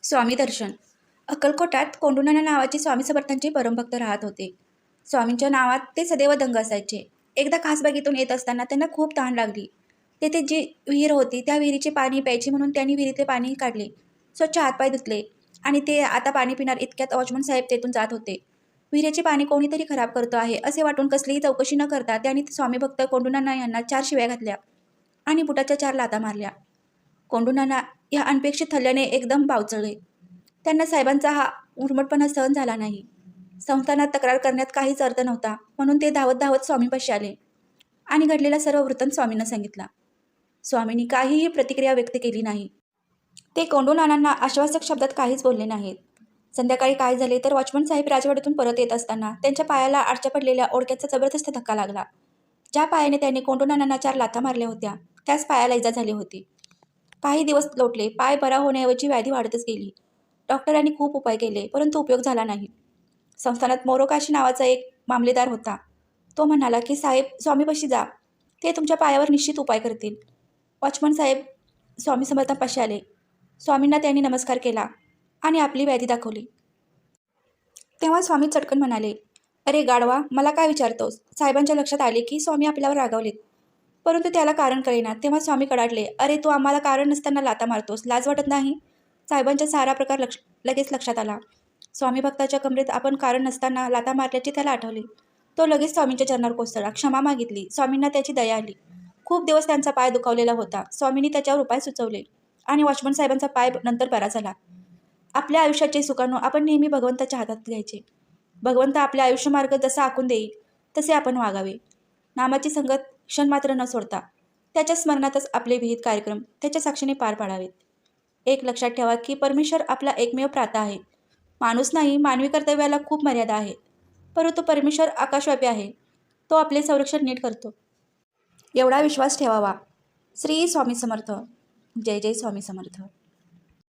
स्वामी दर्शन. अक्कलकोटात कोंडूनाना नावाचे स्वामी समर्थांचे परमभक्त राहत होते. स्वामींच्या नावात ते सदैव दंग असायचे. एकदा खासबागेतून येत असताना त्यांना खूप तहान लागली. तेथे जी विहीर होती त्या विहिरीचे पाणी प्यायचे म्हणून त्यांनी विहिरीतले पाणी काढले, स्वच्छ हातपाय धुतले आणि ते आता पाणी पिणार इतक्यात वॉचमन साहेब तेथून जात होते. विहिरीचे पाणी कोणीतरी खराब करतो आहे असे वाटून कसलीही चौकशी न करता त्यांनी स्वामीभक्त कोंडूनाना यांना 4 शिव्या घातल्या आणि बुटाच्या 4 लाथा मारल्या. कोंडूनाना या अनपेक्षित हल्ल्याने एकदम बावचळले. त्यांना साहेबांचा हा उर्मटपणा सहन झाला नाही. संस्थानात तक्रार करण्यात काहीच अर्थ नव्हता, म्हणून ते धावत धावत स्वामींपाशी आले आणि घडलेला सर्व वृत्तांत स्वामींना सांगितला. स्वामींनी काहीही प्रतिक्रिया व्यक्त केली नाही. ते कोंडूनानांना आश्वासक शब्दात काहीच बोलले नाहीत. संध्याकाळी काय झाले तर वॉचमन साहेब राजवाड्यातून परत येत असताना त्यांच्या पायाला आडच्या पडलेल्या ओळख्याचा जबरदस्त धक्का लागला. ज्या पायाने त्यांनी कोंडूनानांना 4 लाथा मारल्या होत्या त्याच पायाला इजा झाली होती. काही दिवस लोटले. पाय बरा होण्याऐवजी व्याधी वाढतच गेली. डॉक्टरांनी खूप उपाय केले, परंतु उपयोग झाला नाही. संस्थानात मोरोकाशी नावाचा एक मामलेदार होता. तो म्हणाला की साहेब स्वामीपाशी जा, ते तुमच्या पायावर निश्चित उपाय करतील. वॉचमन साहेब स्वामी समर्थांपाशी आले. स्वामींना त्यांनी नमस्कार केला आणि आपली व्याधी दाखवली. तेव्हा स्वामी चटकन म्हणाले, अरे गाढवा, मला काय विचारतोस? साहेबांच्या लक्षात आले की स्वामी आपल्यावर रागावलेत, परंतु त्याला कारण कळेना. तेव्हा स्वामी कडाडले, अरे तू आम्हाला कारण नसताना लाथा मारतोस, लाज वाटत नाही? साहेबांचा सारा प्रकार लगेच लक्षात आला. स्वामी भक्ताच्या कमरेत आपण कारण नसताना लाथा मारल्याचे त्याला आठवले. तो लगेच स्वामींच्या चरणावर कोसळला, क्षमा मागितली. स्वामींना त्याची दया आली. खूप दिवस त्यांचा पाय दुखावलेला होता. स्वामींनी त्याच्यावर उपाय सुचवले आणि वॉचमन साहेबांचा पाय नंतर बरा झाला. आपल्या आयुष्याचे सुकाणू आपण नेहमी भगवंताच्या हातात घ्यायचे. भगवंत आपल्या आयुष्यमार्ग जसा आखून देईल तसे आपण वागावे. नामाची संगत क्षण मात्र न सोडता त्याच्या स्मरणातच आपले विहित कार्यक्रम त्याच्या साक्षीने पार पाडावेत. एक लक्षात ठेवा की परमेश्वर आपला एकमेव प्राता आहे. माणूस नाही. मानवी कर्तव्याला खूप मर्यादा आहेत, परंतु परमेश्वर आकाशव्यापी आहे. तो आपले संरक्षण नीट करतो. एवढा विश्वास ठेवावा. श्री स्वामी समर्थ. जय जय स्वामी समर्थ.